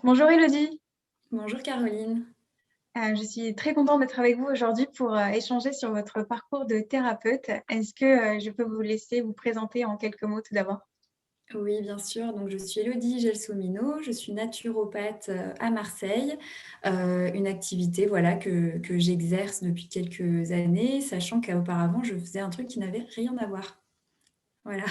Bonjour Elodie. Bonjour Caroline. Je suis très contente d'être avec vous aujourd'hui pour échanger sur votre parcours de thérapeute. Est-ce que je peux vous laisser vous présenter en quelques mots tout d'abord? Oui, bien sûr. Donc, je suis Élodie Gelsomino, je suis naturopathe à Marseille. Une activité voilà, que j'exerce depuis quelques années, sachant qu'auparavant, je faisais un truc qui n'avait rien à voir. Voilà.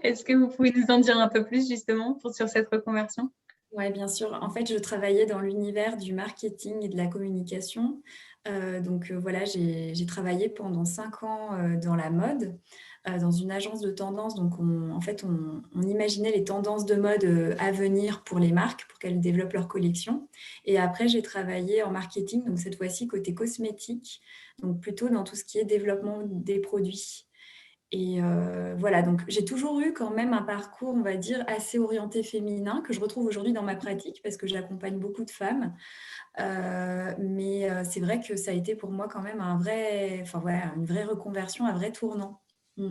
Est-ce que vous pouvez nous en dire un peu plus justement sur cette reconversion? Ouais, bien sûr. En fait, je travaillais dans l'univers du marketing et de la communication. Voilà, j'ai travaillé pendant 5 ans, dans la mode, dans une agence de tendance. Donc on imaginait les tendances de mode, à venir pour les marques, pour qu'elles développent leur collection. Et après, j'ai travaillé en marketing, donc cette fois-ci côté cosmétique, donc plutôt dans tout ce qui est développement des produits. Voilà, donc j'ai toujours eu quand même un parcours, on va dire, assez orienté féminin que je retrouve aujourd'hui dans ma pratique parce que j'accompagne beaucoup de femmes. C'est vrai que ça a été pour moi quand même un vrai enfin voilà, une vraie reconversion, un vrai tournant. Mmh.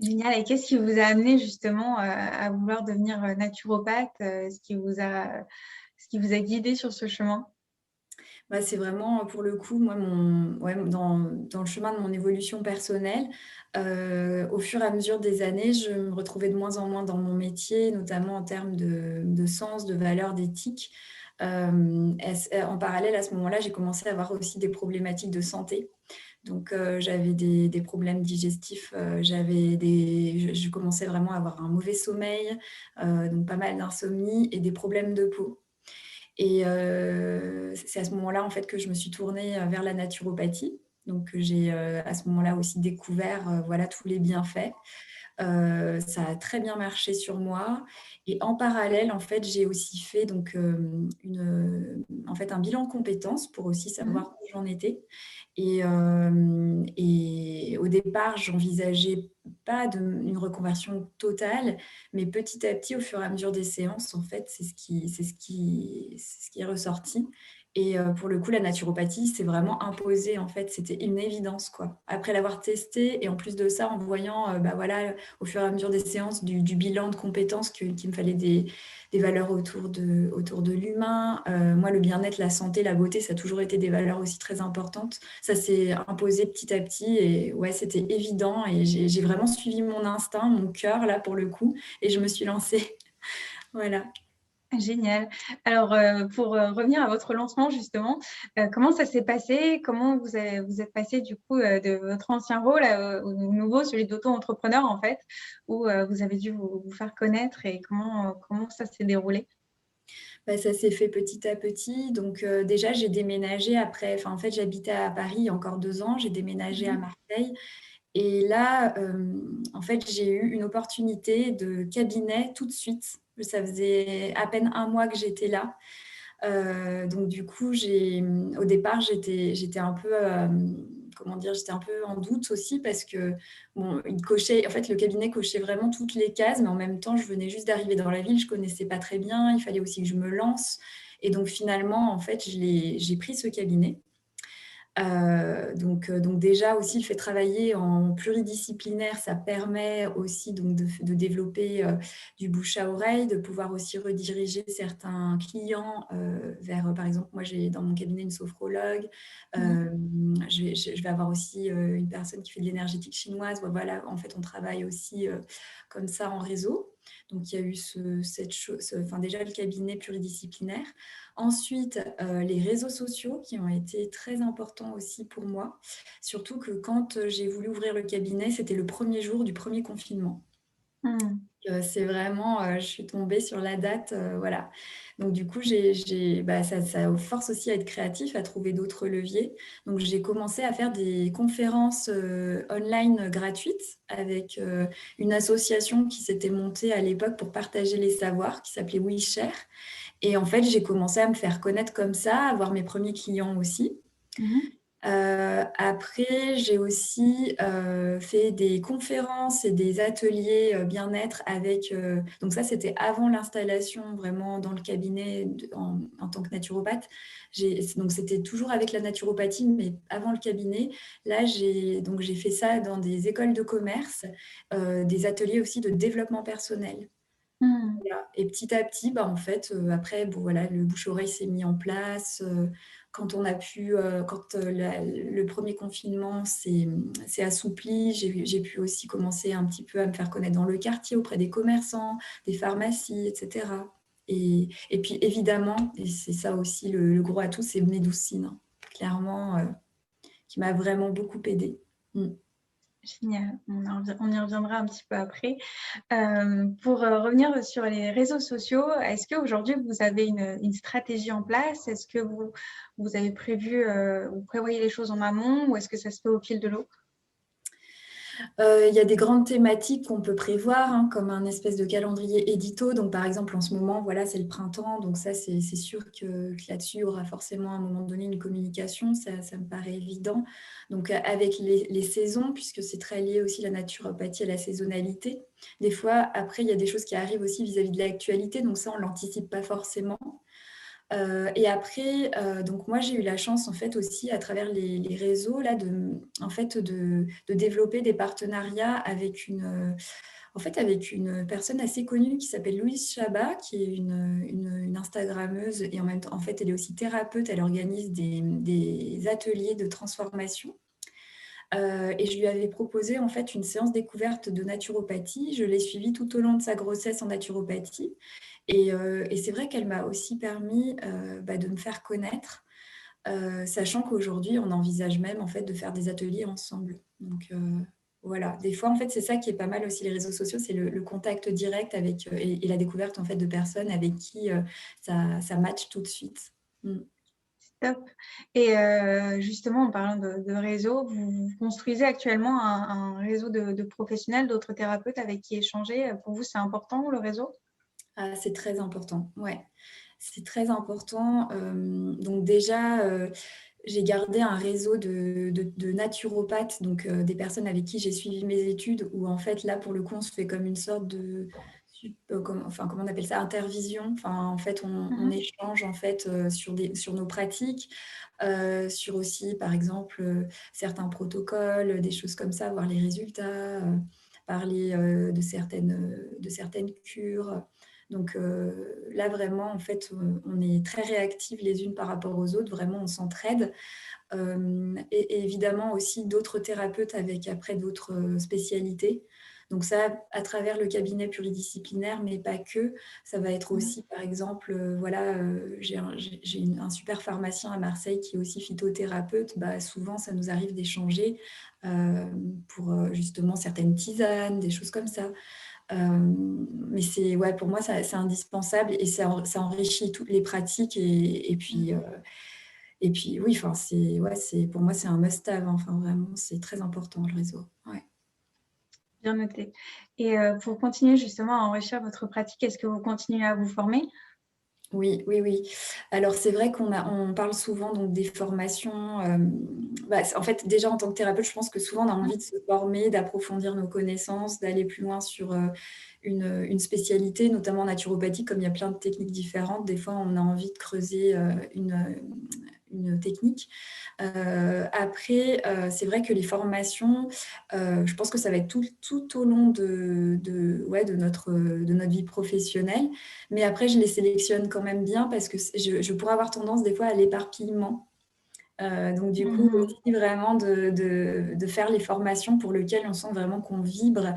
Génial. Et qu'est-ce qui vous a amené justement à vouloir devenir naturopathe? Ce qui vous a guidé sur ce chemin? Bah, c'est vraiment, pour le coup, moi, dans le chemin de mon évolution personnelle, au fur et à mesure des années, je me retrouvais de moins en moins dans mon métier, notamment en termes de sens, de valeurs, d'éthique. En parallèle, à ce moment-là, j'ai commencé à avoir aussi des problématiques de santé. Donc, j'avais des problèmes digestifs, je commençais vraiment à avoir un mauvais sommeil, donc pas mal d'insomnie et des problèmes de peau. C'est à ce moment-là, en fait, que je me suis tournée, vers la naturopathie. Donc, j'ai, à ce moment-là aussi découvert, voilà, tous les bienfaits. Ça a très bien marché sur moi et en parallèle, en fait, j'ai aussi fait donc, en fait, un bilan de compétences pour aussi Mmh. savoir où j'en étais et au départ, j'envisageais pas une reconversion totale, mais petit à petit, au fur et à mesure des séances, en fait, c'est ce qui est ressorti pour le coup, la naturopathie s'est vraiment imposée, en fait, c'était une évidence, quoi. Après l'avoir testée et en plus de ça, en voyant, bah, voilà, au fur et à mesure des séances, du bilan de compétences qu'il me fallait des valeurs autour de l'humain. Moi, le bien-être, la santé, la beauté, ça a toujours été des valeurs aussi très importantes. Ça s'est imposé petit à petit et ouais, c'était évident et j'ai vraiment suivi mon instinct, mon cœur, là, pour le coup et je me suis lancée. Voilà. Génial. Alors, pour revenir à votre lancement justement, comment ça s'est passé? Comment vous êtes passé du coup, de votre ancien rôle, au nouveau, celui d'auto-entrepreneur en fait, où, vous avez dû vous faire connaître et comment ça s'est déroulé? Bah, ça s'est fait petit à petit. Donc, déjà, j'ai déménagé après enfin, en fait, j'habitais à Paris il y a encore 2 ans. J'ai déménagé à Mmh. Marseille et là, en fait, j'ai eu une opportunité de cabinet tout de suite. Ça faisait à peine un mois que j'étais là. Donc du coup, au départ, j'étais un peu, comment dire? J'étais un peu en doute aussi parce que, bon, en fait, le cabinet cochait vraiment toutes les cases, mais en même temps, je venais juste d'arriver dans la ville, je connaissais pas très bien, il fallait aussi que je me lance et donc finalement, en fait, j'ai pris ce cabinet. Donc déjà aussi le fait de travailler en pluridisciplinaire, ça permet aussi donc de développer, du bouche à oreille, de pouvoir aussi rediriger certains clients, vers, par exemple, moi j'ai dans mon cabinet une sophrologue, Mmh. je vais avoir aussi, une personne qui fait de l'énergétique chinoise. Voilà, en fait, on travaille aussi, comme ça en réseau. Donc il y a eu enfin déjà le cabinet pluridisciplinaire. Ensuite, les réseaux sociaux qui ont été très importants aussi pour moi. Surtout que quand, j'ai voulu ouvrir le cabinet, c'était le premier jour du premier confinement. Mmh. C'est vraiment, je suis tombée sur la date, voilà. Donc du coup, bah, ça force aussi à être créatif, à trouver d'autres leviers. Donc j'ai commencé à faire des conférences, online gratuites avec, une association qui s'était montée à l'époque pour partager les savoirs, qui s'appelait WeShare. Et en fait, j'ai commencé à me faire connaître comme ça, à avoir mes premiers clients aussi. Mmh. Après, j'ai aussi, fait des conférences et des ateliers, bien-être avec, donc ça, c'était avant l'installation vraiment dans le cabinet en tant que naturopathe. Donc c'était toujours avec la naturopathie, mais avant le cabinet. Là, j'ai fait ça dans des écoles de commerce, des ateliers aussi de développement personnel. Mmh. Voilà et petit à petit, bah, en fait, après bon voilà, le bouche-oreille s'est mis en place, quand on a pu, quand, la le 1er confinement s'est assoupli, j'ai pu aussi commencer un petit peu à me faire connaître dans le quartier auprès des commerçants, des pharmacies et cetera et puis évidemment et c'est ça aussi le gros atout, c'est Médoucine, hein. Clairement, qui m'a vraiment beaucoup aidée. Mmh. Génial, on y reviendra un petit peu après. Pour, revenir sur les réseaux sociaux, est-ce qu'aujourd'hui vous avez une stratégie en place? Est-ce que vous avez prévu, vous prévoyez les choses en amont ou est-ce que ça se fait au fil de l'eau? Il y a des grandes thématiques qu'on peut prévoir, hein, comme un espèce de calendrier édito. Donc, par exemple, en ce moment, voilà, c'est le printemps, donc ça, c'est sûr que là-dessus, il y aura forcément à un moment donné une communication, ça me paraît évident. Donc, avec les saisons, puisque c'est très lié aussi la naturopathie à la saisonnalité. Des fois, après, il y a des choses qui arrivent aussi vis-à-vis de l'actualité, donc ça, on l'anticipe pas forcément. Et après, donc moi, j'ai eu la chance, en fait, aussi à travers les réseaux là en fait, de développer des partenariats avec en fait, avec une personne assez connue qui s'appelle Louise Chabat, qui est une instagrammeuse et en même temps, en fait, elle est aussi thérapeute. Elle organise des ateliers de transformation. Et je lui avais proposé, en fait, une séance découverte de naturopathie. Je l'ai suivie tout au long de sa grossesse en naturopathie et c'est vrai qu'elle m'a aussi permis, bah, de me faire connaître, sachant qu'aujourd'hui, on envisage même, en fait, de faire des ateliers ensemble. Donc voilà, des fois, en fait, c'est ça qui est pas mal aussi les réseaux sociaux, c'est le contact direct avec, et la découverte, en fait, de personnes avec qui, ça match tout de suite. Mmh. Top. Et justement, en parlant de réseau, vous construisez actuellement un réseau de professionnels, d'autres thérapeutes avec qui échanger. Pour vous, c'est important le réseau? Ah, c'est très important, ouais. C'est très important, donc déjà, j'ai gardé un réseau de naturopathes, donc des personnes avec qui j'ai suivi mes études où en fait, là, pour le coup, on se fait comme une sorte de comment on appelle ça? Intervision. Enfin, en fait, on Mmh. échange, en fait, sur nos pratiques, sur aussi, par exemple, certains protocoles, des choses comme ça, voir les résultats, parler, de certaines cures. Donc là, vraiment, en fait, on est très réactives les unes par rapport aux autres. Vraiment, on s'entraide. Et évidemment aussi d'autres thérapeutes avec après d'autres, spécialités. Donc ça, à travers le cabinet pluridisciplinaire, mais pas que. Ça va être Mmh. aussi, par exemple, voilà, j'ai un super pharmacien à Marseille qui est aussi phytothérapeute. Bah, souvent, ça nous arrive d'échanger, pour, justement certaines tisanes, des choses comme ça. Mais c'est ouais, pour moi, ça c'est indispensable et ça enrichit toutes les pratiques et puis oui, enfin, c'est ouais, c'est pour moi, c'est un must have, hein, enfin, vraiment, c'est très important le réseau. Ouais. Bien noté. Et pour continuer justement à enrichir votre pratique, est-ce que vous continuez à vous former? Oui, oui, oui. Alors c'est vrai on parle souvent donc des formations, bah, en fait, déjà en tant que thérapeute, je pense que souvent on a Mmh. envie de se former, d'approfondir nos connaissances, d'aller plus loin sur, une spécialité, notamment en naturopathie, comme il y a plein de techniques différentes. Des fois, on a envie de creuser, une technique. Après, c'est vrai que les formations, je pense que ça va être tout au long ouais, de notre vie professionnelle. Mais après, je les sélectionne quand même bien parce que je pourrais avoir tendance des fois à l'éparpillement. Donc du coup, Mmh. aussi vraiment de faire les formations pour lesquelles on sent vraiment qu'on vibre,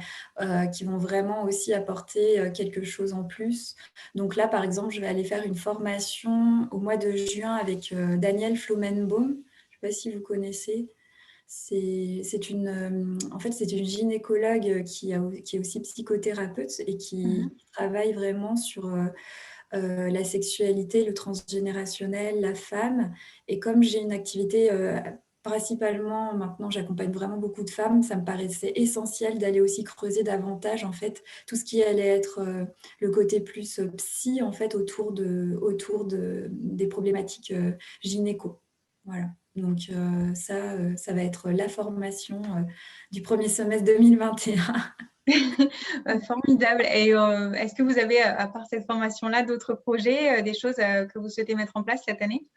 qui vont vraiment aussi apporter, quelque chose en plus. Donc là, par exemple, je vais aller faire une formation au mois de juin avec, Danielle Flomenbaum. Je ne sais pas si vous connaissez? C'est en fait, c'est une gynécologue, qui est aussi psychothérapeute et Mmh. qui travaille vraiment sur, la sexualité, le transgénérationnel, la femme et comme j'ai une activité, principalement maintenant j'accompagne vraiment beaucoup de femmes, ça me paraissait essentiel d'aller aussi creuser davantage en fait tout ce qui allait être, le côté plus, psy en fait autour de des problématiques, gynéco. Voilà donc ça va être la formation, du 1er semestre 2021. Formidable. Et est-ce que vous avez, à part cette formation-là, d'autres projets, des choses, que vous souhaitez mettre en place cette année?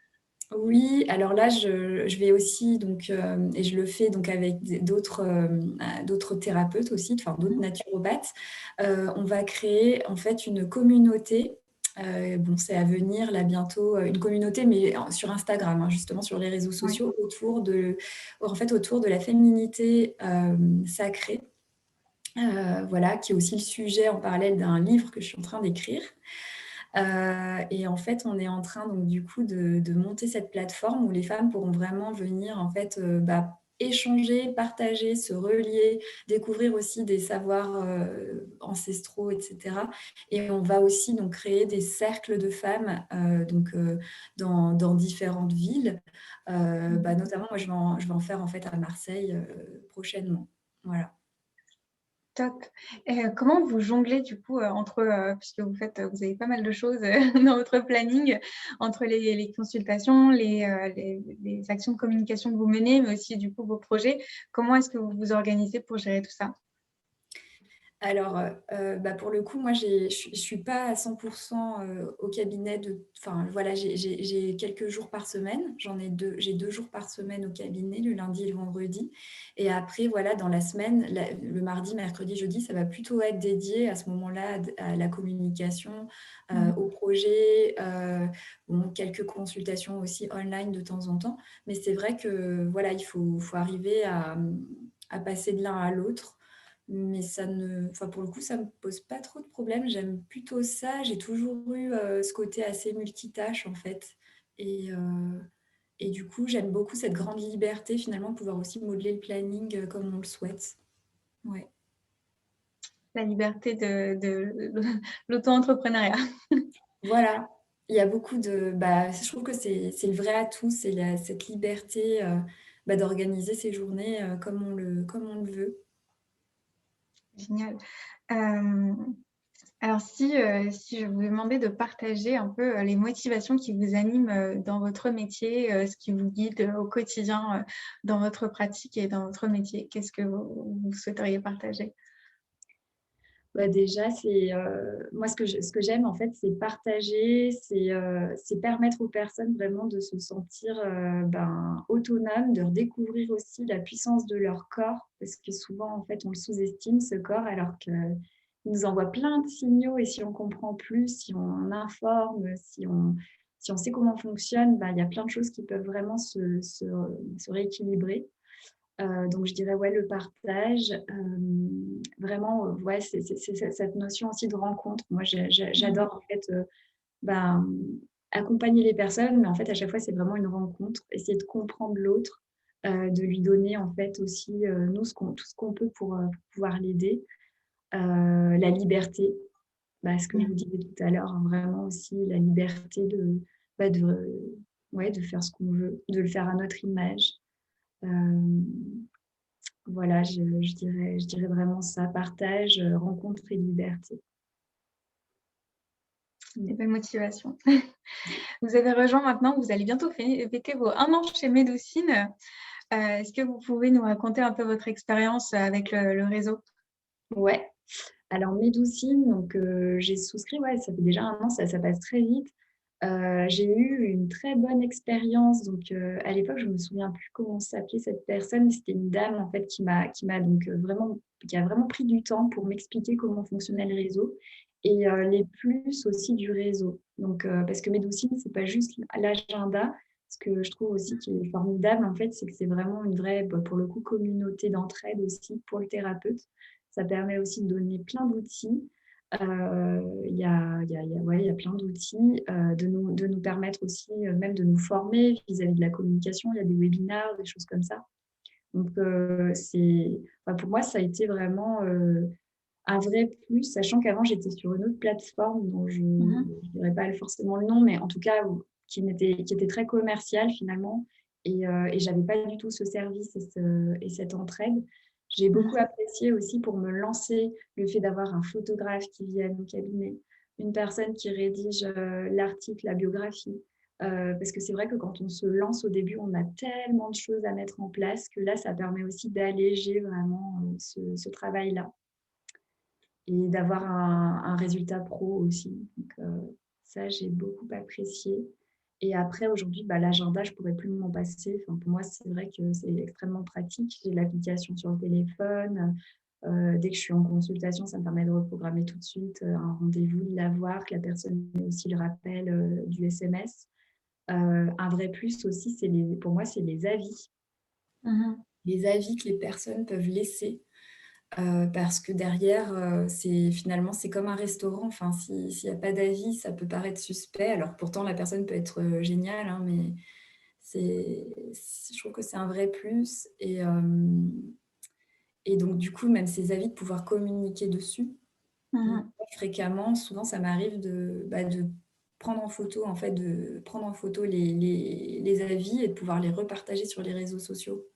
Oui, alors là, je vais aussi donc, et je le fais donc avec d'autres thérapeutes aussi, enfin d'autres Mmh. naturopathes. On va créer en fait une communauté, bon c'est à venir là bientôt, une communauté mais sur Instagram, hein, justement sur les réseaux Oui. sociaux autour de la féminité, sacrée. Voilà, qui est aussi le sujet en parallèle d'un livre que je suis en train d'écrire. Et en fait, on est en train donc du coup de monter cette plateforme où les femmes pourront vraiment venir en fait, échanger, partager, se relier, découvrir aussi des savoirs, ancestraux et cetera. Et on va aussi donc créer des cercles de femmes, dans différentes villes. Mmh. Notamment moi je vais en faire en fait à Marseille, prochainement. Voilà. Top. Et comment vous jonglez du coup, entre, puisque vous avez pas mal de choses, dans votre planning, entre les consultations, les actions de communication que vous menez, mais aussi du coup vos projets. Comment est-ce que vous vous organisez pour gérer tout ça? Alors, pour le coup, moi, je suis pas à 100 au cabinet enfin, voilà, j'ai quelques jours par semaine. J'ai 2 jours par semaine au cabinet, le lundi et le vendredi et après, voilà, dans la semaine, le mardi, mercredi, jeudi, ça va plutôt être dédié à ce moment-là à la communication, Mmh. au projet, bon, quelques consultations aussi online de temps en temps. Mais c'est vrai que, voilà, il faut arriver à passer de l'un à l'autre. Mais enfin, pour le coup, ça me pose pas trop de problèmes. J'aime plutôt ça. J'ai toujours eu, ce côté assez multitâche, en fait et du coup, j'aime beaucoup cette grande liberté, finalement, de pouvoir aussi modeler le planning, comme on le souhaite. Ouais. La liberté de l'auto-entrepreneuriat. Voilà, il y a beaucoup je trouve que c'est le vrai atout, c'est cette liberté, d'organiser ses journées, comme on le veut. Génial. Hem, alors si je vous demandais de partager un peu, les motivations qui vous animent, dans votre métier, ce qui vous guide, au quotidien, dans votre pratique et dans votre métier, qu'est-ce que vous souhaiteriez partager? Déjà, moi ce que j'aime en fait, c'est partager, c'est permettre aux personnes vraiment de se sentir, autonomes, de redécouvrir aussi la puissance de leur corps. Parce que souvent, en fait, on le sous-estime ce corps alors qu'il nous envoie plein de signaux et si on comprend plus, si on informe, si on sait comment on fonctionne, il y a plein de choses qui peuvent vraiment se rééquilibrer. Donc je dirais, ouais, le partage, vraiment, ouais, c'est cette notion aussi de rencontre. Moi, Mmh. j'adore en fait, ben, accompagner les personnes, mais en fait, à chaque fois, c'est vraiment une rencontre. Essayer de comprendre l'autre, de lui donner en fait aussi, nous, tout ce qu'on peut pour pouvoir l'aider. La liberté, ce que je vous Mmh. disais tout à l'heure, hein, vraiment aussi la liberté de ouais, de faire ce qu'on veut, de le faire à notre image. Hem voilà, je dirais vraiment ça, partage, rencontre et liberté. Des Mmh. belles motivations. Vous avez rejoint maintenant, vous allez bientôt fêter vos 1 an chez Médocine. Est-ce que vous pouvez nous raconter un peu votre expérience, avec le réseau? Ouais, alors Médoucine, donc j'ai souscrit, ouais, ça fait déjà 1 an, ça passe très vite. J'ai eu une très bonne expérience, donc à l'époque, je me souviens plus comment s'appelait cette personne, mais c'était une dame en fait qui m'a donc vraiment qui a vraiment pris du temps pour m'expliquer comment fonctionnait le réseau et les plus aussi du réseau. Donc parce que Médoucine, c'est pas juste l'agenda. Ce que je trouve aussi qui est formidable en fait, c'est que c'est vraiment une vraie, pour le coup, communauté d'entraide aussi pour le thérapeute. Ça permet aussi de donner plein d'outils. Ouais, il y a plein d'outils, de nous permettre aussi, même de nous former vis-à-vis de la communication. Il y a des webinaires, des choses comme ça. Donc, pour moi, ça a été vraiment, un vrai plus, sachant qu'avant, j'étais sur une autre plateforme dont je Mmh. ne dirais pas forcément le nom, mais en tout cas, qui était très commerciale finalement et j'avais pas du tout ce service et cette entraide. J'ai beaucoup Mmh. apprécié aussi pour me lancer le fait d'avoir un photographe qui vienne au cabinet, une personne qui rédige, l'article, la biographie, parce que c'est vrai que quand on se lance au début, on a tellement de choses à mettre en place que là, ça permet aussi d'alléger vraiment, ce travail-là et d'avoir un résultat pro aussi. Donc ça, j'ai beaucoup apprécié Et après, aujourd'hui, l'agenda, je ne pourrais plus m'en passer. Enfin, pour moi, c'est vrai que c'est extrêmement pratique. J'ai l'application sur le téléphone. Dès que je suis en consultation, ça me permet de reprogrammer tout de suite un rendez-vous, de l'avoir, que la personne ait aussi le rappel du SMS. Un vrai plus aussi, pour moi, c'est les avis. Mhm. Les avis que les personnes peuvent laisser. Parce que derrière, finalement, c'est comme un restaurant. Enfin, s'il y a pas d'avis, ça peut paraître suspect. Alors pourtant, la personne peut être, géniale, hein, mais je trouve que c'est un vrai plus et donc du coup, même ces avis, de pouvoir communiquer dessus. Mmh, Mhm. fréquemment, souvent, ça m'arrive de prendre en photo, en fait, de prendre en photo les avis et de pouvoir les repartager sur les réseaux sociaux.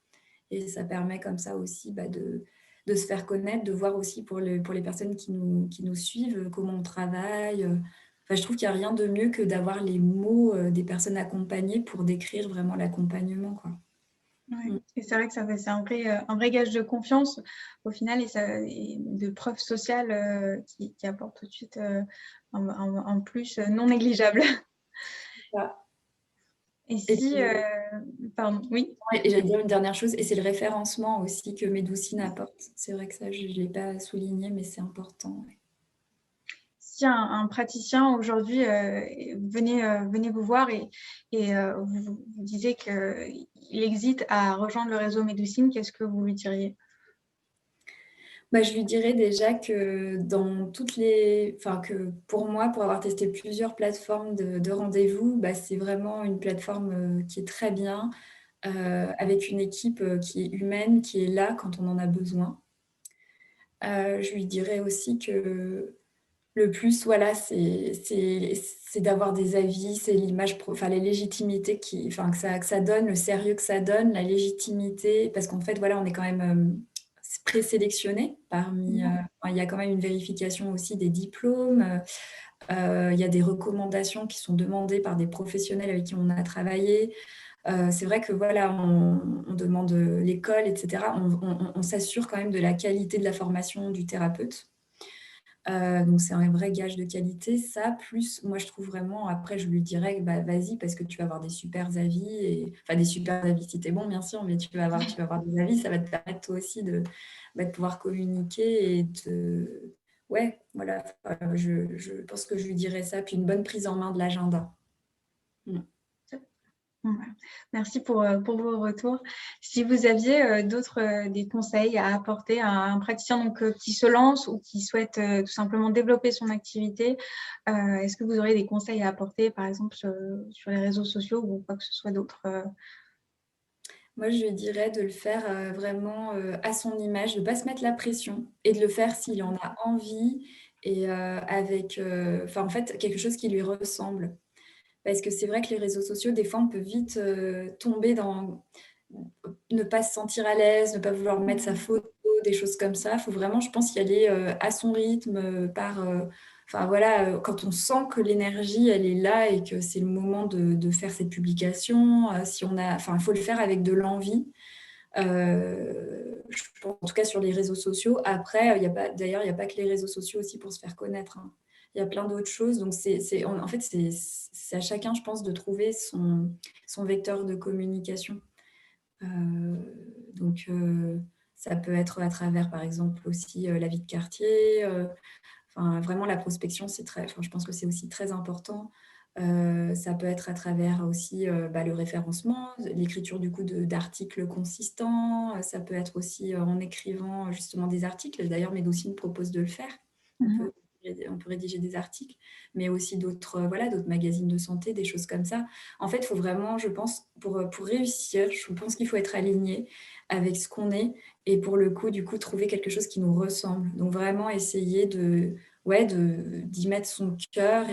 Et ça permet comme ça aussi, de se faire connaître, de voir aussi pour les personnes qui nous suivent, comment on travaille. Enfin, je trouve qu'il y a rien de mieux que d'avoir les mots, des personnes accompagnées pour décrire vraiment l'accompagnement, quoi. Ouais. Mmh. Et c'est vrai que c'est un vrai gage de confiance au final et de preuve sociale qui apporte tout de suite un plus non négligeable. Ça. Et Et si, puis pardon, oui, ouais, et j'allais dire une dernière chose et c'est le référencement aussi que Médoucine apporte. C'est vrai que ça, je l'ai pas souligné, mais c'est important, ouais. si un praticien aujourd'hui venez vous voir et vous disiez qu'il hésite à rejoindre le réseau Médecine, qu'est-ce que vous lui diriez? Je lui dirais déjà que dans toutes les enfin, que pour moi, pour avoir testé plusieurs plateformes de rendez-vous, c'est vraiment une plateforme, qui est très bien, avec une équipe, qui est humaine, qui est là quand on en a besoin. Je lui dirais aussi que le plus, voilà, c'est d'avoir des avis, c'est l'image enfin, la légitimité que ça donne, le sérieux que ça donne, la légitimité parce qu'en fait, voilà, on est quand même, présélectionnés parmi, Mmh. enfin, il y a quand même une vérification aussi des diplômes, il y a des recommandations qui sont demandées par des professionnels avec qui on a travaillé. C'est vrai que, voilà, on demande, l'école et cetera. On s'assure quand même de la qualité de la formation du thérapeute. Donc c'est un vrai gage de qualité. Ça, plus moi je trouve vraiment après je lui dirais: vas-y parce que tu vas avoir des supers avis et enfin des super avis si tu es bon bien sûr, mais tu vas avoir des avis, ça va te permettre toi aussi de pouvoir communiquer et de ouais, voilà, je pense que je lui dirais ça, puis une bonne prise en main de l'agenda. Mmh. Ouais. Merci pour vos retours. Si vous aviez d'autres des conseils à apporter à un praticien donc, qui se lance ou qui souhaite tout simplement développer son activité, est-ce que vous auriez des conseils à apporter, par exemple, sur les réseaux sociaux ou quoi que ce soit d'autre Moi, je lui dirais de le faire, vraiment, à son image, de ne pas se mettre la pression et de le faire s'il en a envie et avec, enfin, en fait, quelque chose qui lui ressemble. Parce que c'est vrai que les réseaux sociaux, des fois, on peut vite, tomber dans ne pas se sentir à l'aise, ne pas vouloir mettre sa Mmh. photo, des choses comme ça. Il faut vraiment, je pense, y aller, à son rythme, enfin voilà, quand on sent que l'énergie, elle est là et que c'est le moment de faire cette publication, si on a enfin, il faut le faire avec de l'envie. Je pense en tout cas sur les réseaux sociaux. Après, il y a pas que les réseaux sociaux aussi pour se faire connaître, hein. Il y a plein d'autres choses. Donc en fait, c'est à chacun, je pense, de trouver son vecteur de communication. Donc ça peut être à travers, par exemple, aussi, la vie de quartier, enfin, vraiment la prospection, enfin, je pense que c'est aussi très important. Ça peut être à travers aussi, le référencement, l'écriture du coup d'articles consistants, ça peut être aussi, en écrivant justement des articles. D'ailleurs, Médocine propose de le faire. On Mmh. peut on peut rédiger des articles, mais aussi d'autres, voilà, d'autres magazines de santé, des choses comme ça. En fait, il faut vraiment, je pense, pour réussir, je pense qu'il faut être aligné avec ce qu'on est et pour le coup, du coup, trouver quelque chose qui nous ressemble. Donc vraiment essayer ouais, d'y mettre son cœur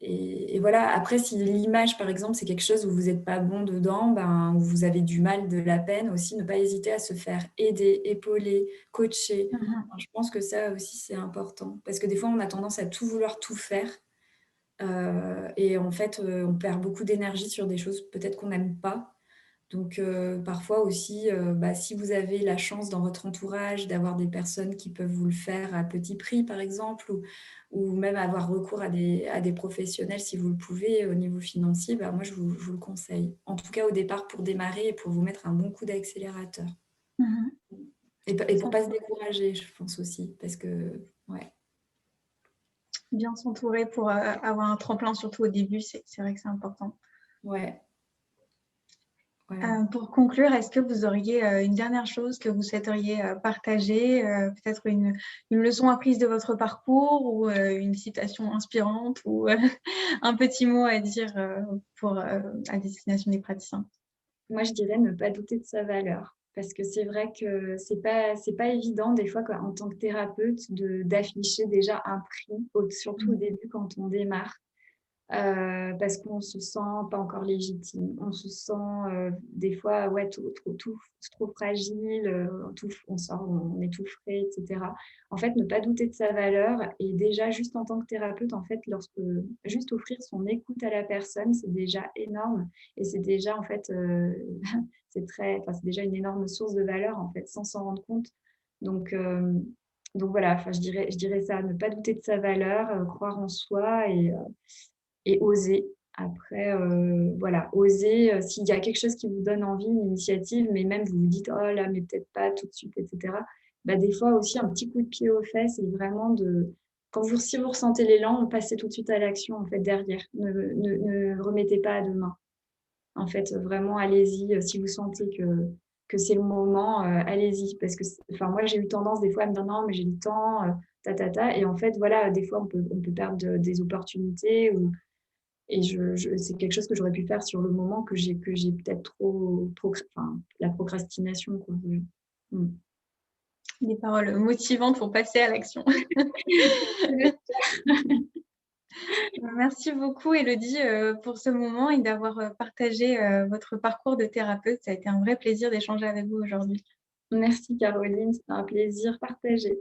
et voilà. Après, si l'image, par exemple, c'est quelque chose où vous n'êtes pas bon dedans, où vous avez du mal, de la peine aussi, ne pas hésiter à se faire aider, épauler, coacher. Mmh. Enfin, je pense que ça aussi, c'est important. Parce que des fois, on a tendance à tout vouloir tout faire. Et en fait, on perd beaucoup d'énergie sur des choses peut-être qu'on n'aime pas. Donc, parfois aussi, si vous avez la chance dans votre entourage d'avoir des personnes qui peuvent vous le faire à petit prix, par exemple, ou même avoir recours à des professionnels si vous le pouvez au niveau financier, moi, je vous le conseille. En tout cas, au départ, pour démarrer et pour vous mettre un bon coup d'accélérateur. Mhm. Et pour Ça, pas se décourager, je pense aussi, parce que ouais. bien s'entourer pour avoir un tremplin, surtout au début, c'est vrai que c'est important. Ouais, voilà. Pour conclure, est-ce que vous auriez une dernière chose que vous souhaiteriez partager, peut-être une leçon apprise de votre parcours ou une citation inspirante ou un petit mot à dire à destination des praticiens? Moi, je dirais ne pas douter de sa valeur. Parce que c'est vrai que c'est pas évident des fois en tant que thérapeute d'afficher déjà un prix, surtout au Mm. début quand on démarre. Parce qu'on se sent pas encore légitime. On se sent, des fois, ouais, trop fragile, on est tout frais, et cetera. En fait, ne pas douter de sa valeur et déjà juste en tant que thérapeute, en fait, juste offrir son écoute à la personne, c'est déjà énorme et c'est déjà, en fait, c'est déjà une énorme source de valeur, en fait, sans s'en rendre compte. Donc, voilà, enfin, je dirais ça, ne pas douter de sa valeur, croire en soi et oser. Après, voilà, oser, s'il y a quelque chose qui vous donne envie, une initiative, mais même vous vous dites: «Oh là, mais peut-être pas tout de suite» et cetera. Des fois aussi un petit coup de pied aux fesses c'est vraiment si vous ressentez l'élan, passez tout de suite à l'action, en fait, derrière. Ne remettez pas à demain. En fait, vraiment, allez-y, si vous sentez que c'est le moment, allez-y. Parce que moi, j'ai eu tendance des fois à me dire: «Non, mais j'ai le temps, et en fait, voilà, des fois, on peut perdre des opportunités et c'est quelque chose que j'aurais pu faire sur le moment que j'ai peut-être la procrastination, quoi. Mmh. Des paroles motivantes pour passer à l'action. Merci beaucoup, Élodie, pour ce moment et d'avoir partagé votre parcours de thérapeute. Ça a été un vrai plaisir d'échanger avec vous aujourd'hui. Merci Caroline, c'était un plaisir partagé.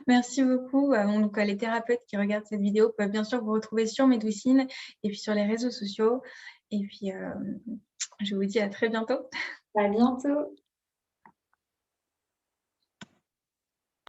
Merci beaucoup. Donc, les thérapeutes qui regardent cette vidéo peuvent bien sûr vous retrouver sur Médoucine et puis sur les réseaux sociaux. Et puis, je vous dis à très bientôt. À bientôt.